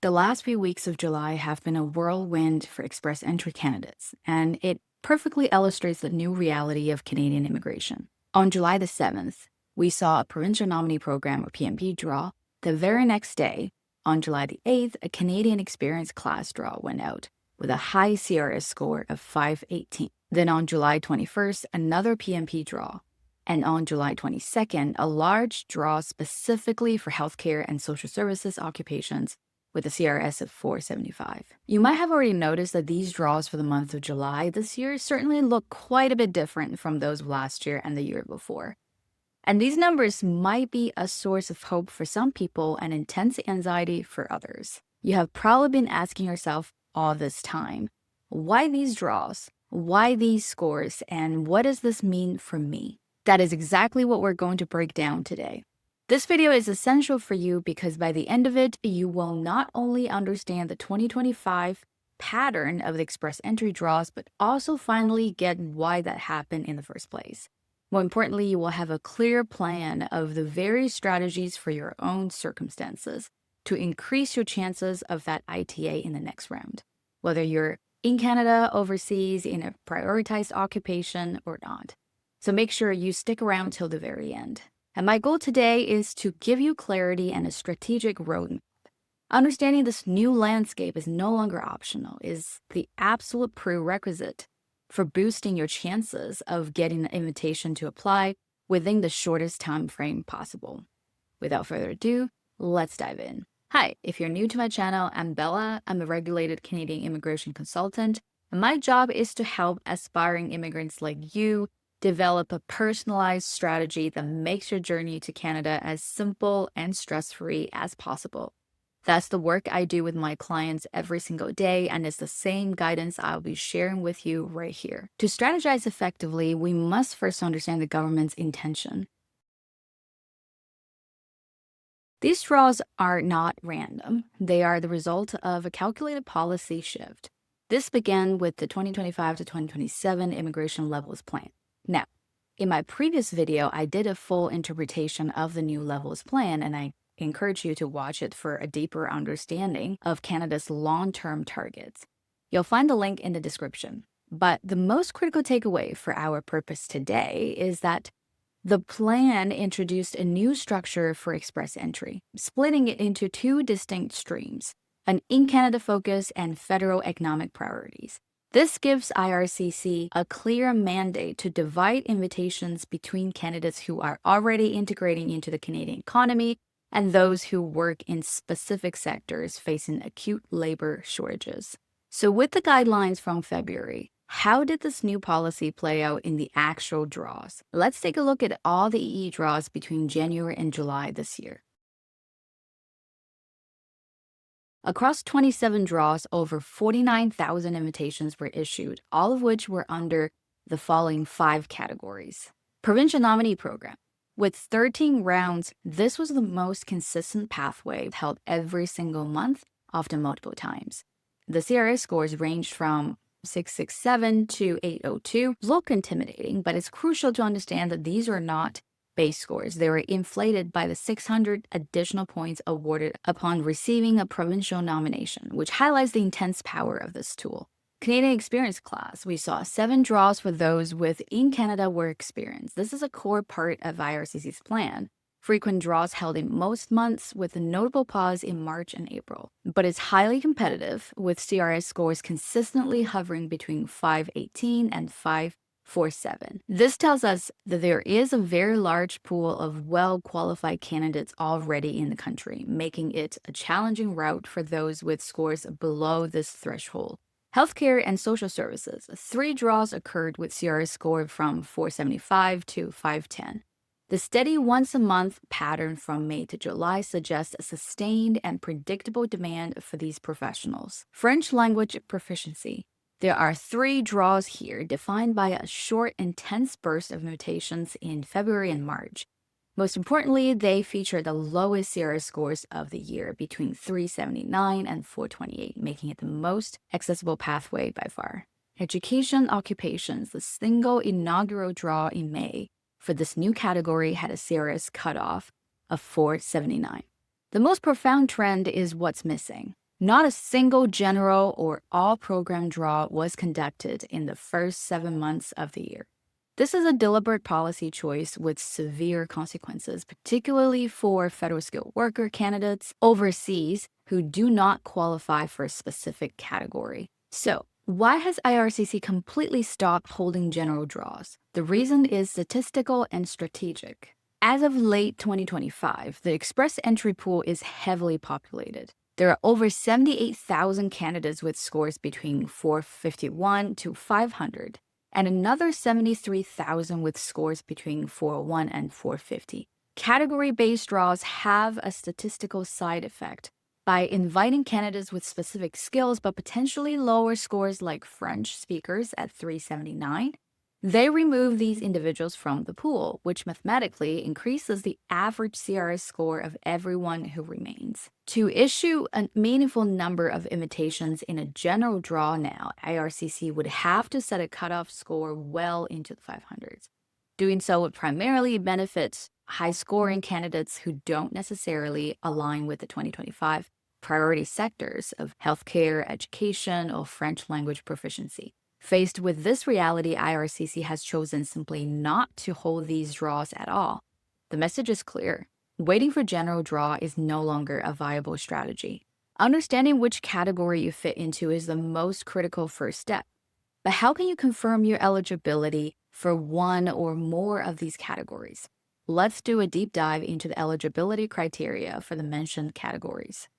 The last few weeks of July have been a whirlwind for express entry candidates, and it perfectly illustrates the new reality of Canadian immigration. On July the 7th, we saw a provincial nominee program or PNP draw. The very next day, on July the 8th, a Canadian experience class draw went out with a high CRS score of 518. Then on July 21st, another PNP draw. And on July 22nd, a large draw specifically for healthcare and social services occupations with a CRS of 475. You might have already noticed that these draws for the month of July this year certainly look quite a bit different from those of last year and the year before. And these numbers might be a source of hope for some people and intense anxiety for others. You have probably been asking yourself all this time, why these draws? Why these scores? And what does this mean for me? That is exactly what we're going to break down today. This video is essential for you because by the end of it, you will not only understand the 2025 pattern of the express entry draws, but also finally get why that happened in the first place. More importantly, you will have a clear plan of the various strategies for your own circumstances to increase your chances of that ITA in the next round, whether you're in Canada, overseas, in a prioritized occupation or not. So make sure you stick around till the very end. And my goal today is to give you clarity and a strategic roadmap. Understanding this new landscape is no longer optional, is the absolute prerequisite for boosting your chances of getting an invitation to apply within the shortest time frame possible. Without further ado, let's dive in. Hi, if you're new to my channel, I'm Bella. I'm a regulated Canadian immigration consultant, and my job is to help aspiring immigrants like you develop a personalized strategy that makes your journey to Canada as simple and stress-free as possible. That's the work I do with my clients every single day, and it's the same guidance I'll be sharing with you right here. To strategize effectively, we must first understand the government's intention. These draws are not random. They are the result of a calculated policy shift. This began with the 2025 to 2027 Immigration Levels Plan. Now, in my previous video, I did a full interpretation of the new levels plan, and I encourage you to watch it for a deeper understanding of Canada's long-term targets. You'll find the link in the description. But the most critical takeaway for our purpose today is that the plan introduced a new structure for express entry, splitting it into two distinct streams, an in-Canada focus and federal economic priorities. This gives IRCC a clear mandate to divide invitations between candidates who are already integrating into the Canadian economy and those who work in specific sectors facing acute labor shortages. So with the guidelines from February, how did this new policy play out in the actual draws? Let's take a look at all the EE draws between January and July this year. Across 27 draws, over 49,000 invitations were issued, all of which were under the following 5 categories. Provincial Nominee Program. With 13 rounds, this was the most consistent pathway held every single month, often multiple times. The CRS scores ranged from 667 to 802. Look intimidating, but it's crucial to understand that these are not base scores. They were inflated by the 600 additional points awarded upon receiving a provincial nomination, which highlights the intense power of this tool. Canadian Experience Class, we saw 7 draws for those with in-Canada work experience. This is a core part of IRCC's plan. Frequent draws held in most months with a notable pause in March and April. But it's highly competitive, with CRS scores consistently hovering between 518 and 547. This tells us that there is a very large pool of well-qualified candidates already in the country, making it a challenging route for those with scores below this threshold. Healthcare and social services. 3 draws occurred with CRS score from 475 to 510. The steady once-a-month pattern from May to July suggests a sustained and predictable demand for these professionals. French language proficiency. There are 3 draws here, defined by a short, intense burst of invitations in February and March. Most importantly, they feature the lowest CRS scores of the year, between 379 and 428, making it the most accessible pathway by far. Education occupations, the single inaugural draw in May for this new category had a CRS cutoff of 479. The most profound trend is what's missing. Not a single general or all program draw was conducted in the first 7 months of the year. This is a deliberate policy choice with severe consequences, particularly for federal skilled worker candidates overseas who do not qualify for a specific category. So, why has IRCC completely stopped holding general draws? The reason is statistical and strategic. As of late 2025, the express entry pool is heavily populated. There are over 78,000 candidates with scores between 451 to 500, and another 73,000 with scores between 401 and 450. Category-based draws have a statistical side effect. By inviting candidates with specific skills but potentially lower scores like French speakers at 379, they remove these individuals from the pool, which mathematically increases the average CRS score of everyone who remains. To issue a meaningful number of invitations in a general draw now, IRCC would have to set a cutoff score well into the 500s. Doing so would primarily benefit high-scoring candidates who don't necessarily align with the 2025 priority sectors of healthcare, education, or French language proficiency. Faced with this reality, IRCC has chosen simply not to hold these draws at all. The message is clear. Waiting for general draw is no longer a viable strategy. Understanding which category you fit into is the most critical first step. But how can you confirm your eligibility for one or more of these categories? Let's do a deep dive into the eligibility criteria for the mentioned categories.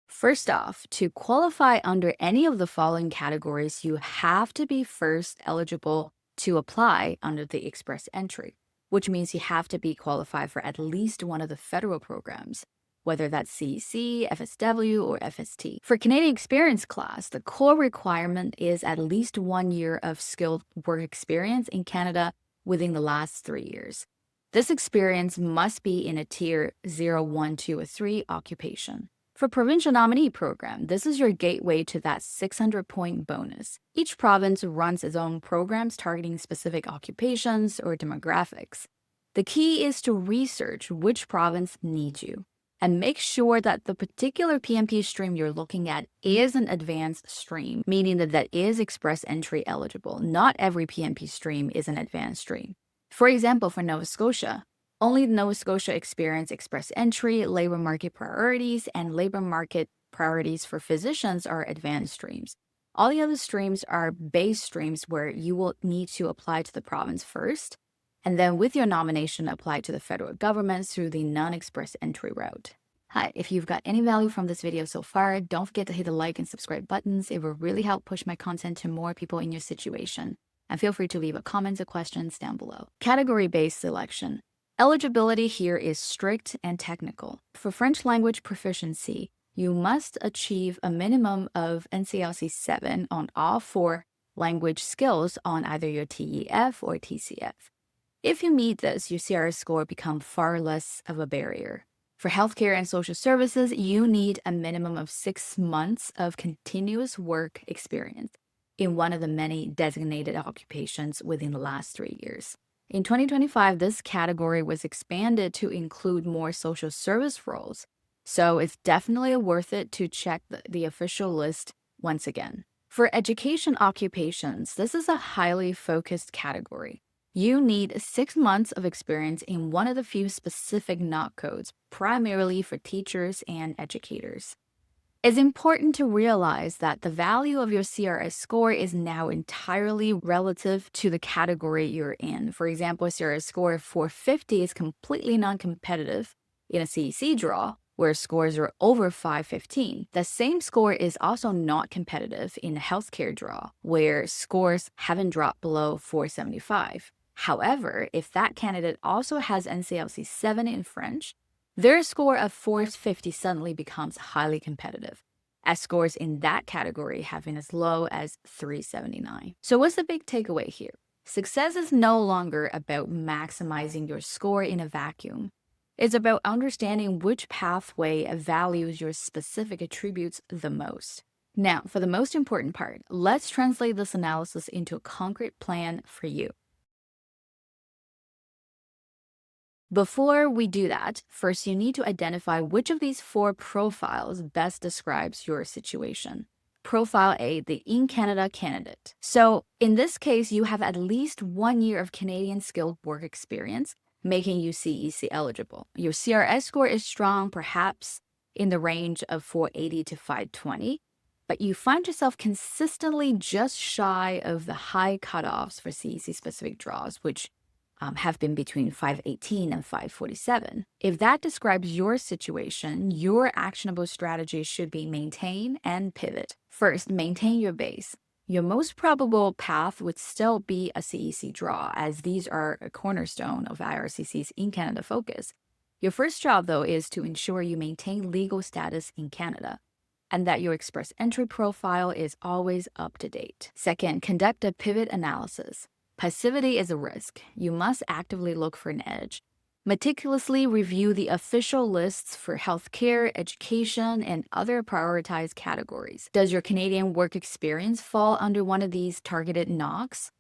First off, to qualify under any of the following categories, you have to be first eligible to apply under the express entry, which means you have to be qualified for at least one of the federal programs, whether that's CEC, FSW, or FST. For Canadian experience class, the core requirement is at least 1 year of skilled work experience in Canada within the last 3 years. This experience must be in a tier 0, 1, 2, or 3 occupation. For provincial nominee program, this is your gateway to that 600-point bonus. Each province runs its own programs targeting specific occupations or demographics. The key is to research which province needs you and make sure that the particular PMP stream you're looking at is an advanced stream, meaning that is express entry eligible. Not every PMP stream is an advanced stream. For example, for Nova Scotia, only Nova Scotia Experience Express Entry, Labor Market Priorities, and Labor Market Priorities for Physicians are advanced streams. All the other streams are base streams where you will need to apply to the province first, and then with your nomination, apply to the federal government through the non-express entry route. Hi, if you've got any value from this video so far, don't forget to hit the like and subscribe buttons. It will really help push my content to more people in your situation. And feel free to leave a comment or questions down below. Category-based selection. Eligibility here is strict and technical. For French language proficiency, you must achieve a minimum of NCLC 7 on all 4 language skills on either your TEF or TCF. If you meet this, your CRS score becomes far less of a barrier. For healthcare and social services, you need a minimum of 6 months of continuous work experience in one of the many designated occupations within the last 3 years. In 2025, this category was expanded to include more social service roles, so it's definitely worth it to check the official list once again. For education occupations, this is a highly focused category. You need 6 months of experience in one of the few specific NOC codes, primarily for teachers and educators. It's important to realize that the value of your CRS score is now entirely relative to the category you're in. For example, a CRS score of 450 is completely non-competitive in a CEC draw, where scores are over 515. The same score is also not competitive in a healthcare draw, where scores haven't dropped below 475. However, if that candidate also has NCLC 7 in French, their score of 450 suddenly becomes highly competitive, as scores in that category have been as low as 379. So what's the big takeaway here? Success is no longer about maximizing your score in a vacuum. It's about understanding which pathway values your specific attributes the most. Now, for the most important part, let's translate this analysis into a concrete plan for you. Before we do that, first you need to identify which of these 4 profiles best describes your situation. Profile A, the in-Canada candidate. So in this case, you have at least 1 year of Canadian skilled work experience, making you CEC eligible. Your CRS score is strong, perhaps in the range of 480 to 520, but you find yourself consistently just shy of the high cutoffs for CEC-specific draws, which have been between 518 and 547. If that describes your situation, your actionable strategy should be maintain and pivot. First, maintain your base. Your most probable path would still be a CEC draw, as these are a cornerstone of IRCC's in Canada focus. Your first job, though, is to ensure you maintain legal status in Canada and that your express entry profile is always up to date. Second, conduct a pivot analysis. Passivity is a risk. You must actively look for an edge. Meticulously review the official lists for healthcare, education, and other prioritized categories. Does your Canadian work experience fall under one of these targeted knocks?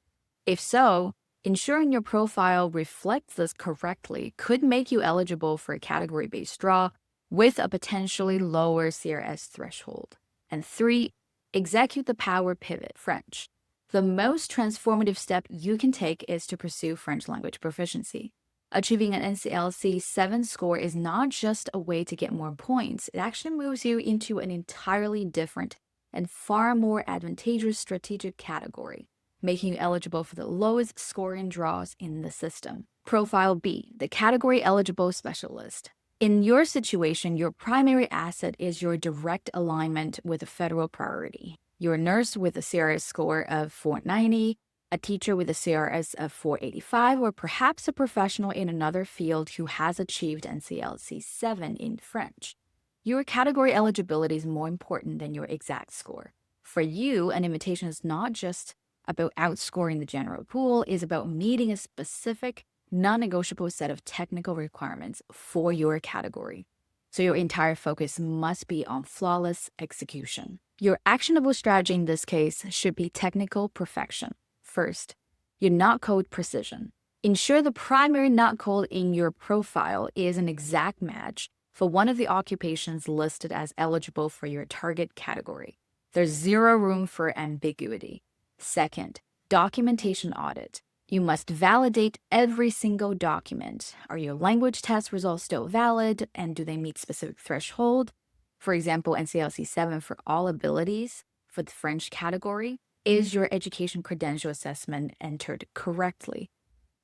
If so, ensuring your profile reflects this correctly could make you eligible for a category-based draw with a potentially lower CRS threshold. And 3, execute the power pivot, French. The most transformative step you can take is to pursue French language proficiency. Achieving an NCLC 7 score is not just a way to get more points, it actually moves you into an entirely different and far more advantageous strategic category, making you eligible for the lowest scoring draws in the system. Profile B, the category eligible specialist. In your situation, your primary asset is your direct alignment with a federal priority. You're a nurse with a CRS score of 490, a teacher with a CRS of 485, or perhaps a professional in another field who has achieved NCLC 7 in French. Your category eligibility is more important than your exact score. For you, an invitation is not just about outscoring the general pool, it's about meeting a specific, non-negotiable set of technical requirements for your category. So your entire focus must be on flawless execution. Your actionable strategy in this case should be technical perfection. First, your knot code precision. Ensure the primary knot code in your profile is an exact match for one of the occupations listed as eligible for your target category. There's zero room for ambiguity. Second, documentation audit. You must validate every single document. Are your language test results still valid, and do they meet specific threshold? For example, NCLC 7 for all abilities for the French category. Is your education credential assessment entered correctly?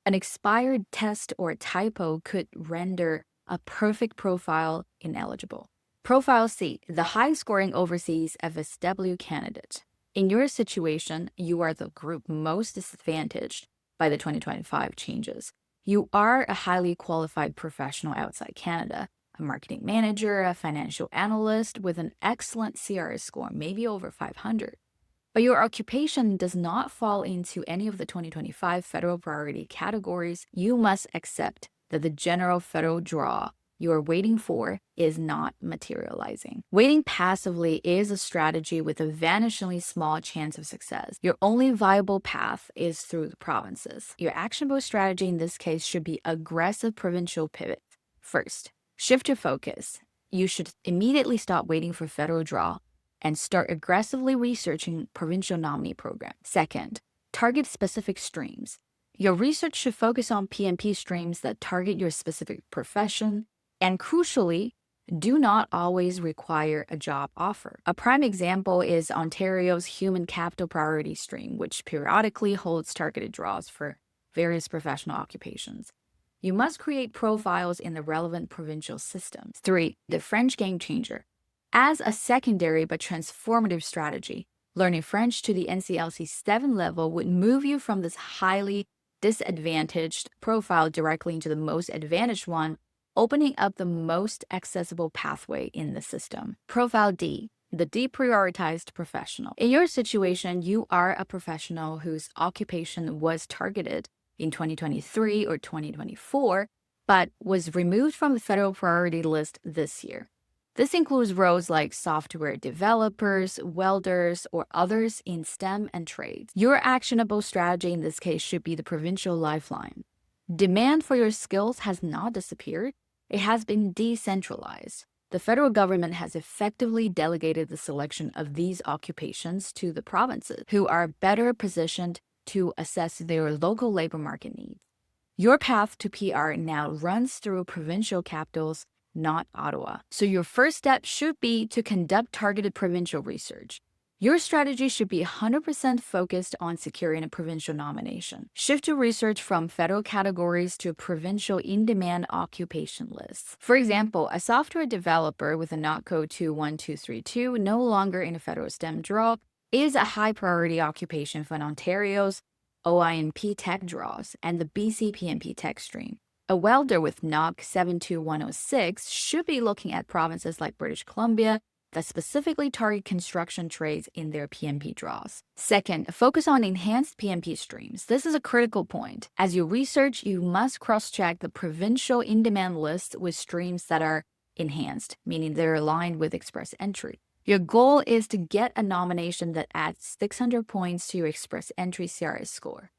An expired test or a typo could render a perfect profile ineligible. Profile C, the high-scoring overseas FSW candidate. In your situation, you are the group most disadvantaged by the 2025 changes. You are a highly qualified professional outside Canada, a marketing manager, a financial analyst with an excellent CRS score, maybe over 500. But your occupation does not fall into any of the 2025 federal priority categories. You must accept that the general federal draw you are waiting for is not materializing. Waiting passively is a strategy with a vanishingly small chance of success. Your only viable path is through the provinces. Your actionable strategy in this case should be aggressive provincial pivot. First, shift your focus. You should immediately stop waiting for federal draw and start aggressively researching provincial nominee program. Second, target specific streams. Your research should focus on PNP streams that target your specific profession and, crucially, do not always require a job offer. A prime example is Ontario's Human Capital Priority Stream, which periodically holds targeted draws for various professional occupations. You must create profiles in the relevant provincial systems. 3. The French game changer. As a secondary but transformative strategy, learning French to the NCLC 7 level would move you from this highly disadvantaged profile directly into the most advantaged one, opening up the most accessible pathway in the system. Profile D, the deprioritized professional. In your situation, you are a professional whose occupation was targeted in 2023 or 2024, but was removed from the federal priority list this year. This includes roles like software developers, welders, or others in STEM and trades. Your actionable strategy in this case should be the provincial lifeline. Demand for your skills has not disappeared, it has been decentralized. The federal government has effectively delegated the selection of these occupations to the provinces, who are better positioned to assess their local labor market needs. Your path to PR now runs through provincial capitals, not Ottawa. So your first step should be to conduct targeted provincial research. Your strategy should be 100% focused on securing a provincial nomination. Shift your research from federal categories to provincial in-demand occupation lists. For example, a software developer with a NOT code 21232, no longer in a federal STEM draw, is a high priority occupation for Ontario's OINP tech draws and the BC PNP tech stream. A welder with NOC 72106 should be looking at provinces like British Columbia that specifically target construction trades in their PNP draws. Second, focus on enhanced PNP streams. This is a critical point. As you research, you must cross-check the provincial in-demand lists with streams that are enhanced, meaning they're aligned with express entry. Your goal is to get a nomination that adds 600 points to your express entry CRS score.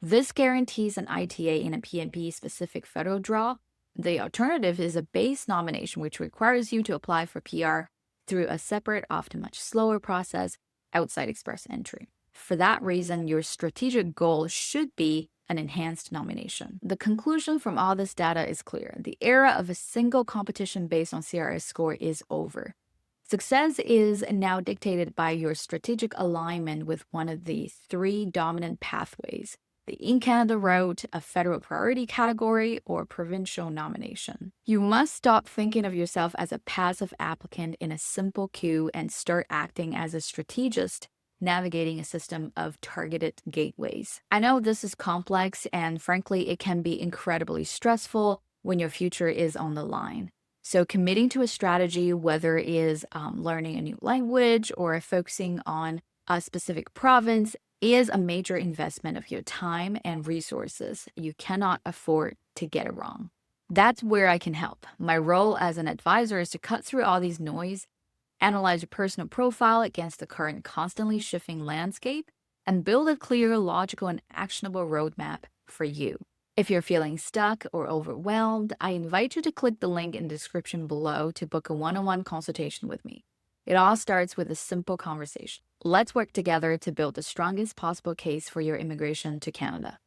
This guarantees an ITA in a PNP-specific federal draw. The alternative is a base nomination, which requires you to apply for PR through a separate, often much slower process outside express entry. For that reason, your strategic goal should be an enhanced nomination. The conclusion from all this data is clear. The era of a single competition based on CRS score is over. Success is now dictated by your strategic alignment with one of the three dominant pathways: the in-Canada route, a federal priority category, or provincial nomination. You must stop thinking of yourself as a passive applicant in a simple queue and start acting as a strategist, navigating a system of targeted gateways. I know this is complex, and frankly, it can be incredibly stressful when your future is on the line. So committing to a strategy, whether it is learning a new language or focusing on a specific province, is a major investment of your time and resources. You cannot afford to get it wrong. That's where I can help. My role as an advisor is to cut through all these noise, analyze your personal profile against the current constantly shifting landscape, and build a clear, logical, and actionable roadmap for you. If you're feeling stuck or overwhelmed, I invite you to click the link in the description below to book a one-on-one consultation with me. It all starts with a simple conversation. Let's work together to build the strongest possible case for your immigration to Canada.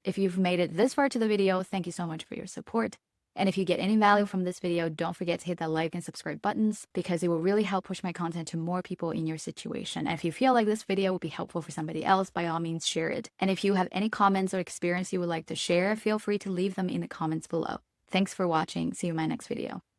If you've made it this far to the video, thank you so much for your support. And if you get any value from this video, don't forget to hit that like and subscribe buttons, because it will really help push my content to more people in your situation. And if you feel like this video would be helpful for somebody else, by all means share it. And if you have any comments or experience you would like to share, feel free to leave them in the comments below. Thanks for watching. See you in my next video.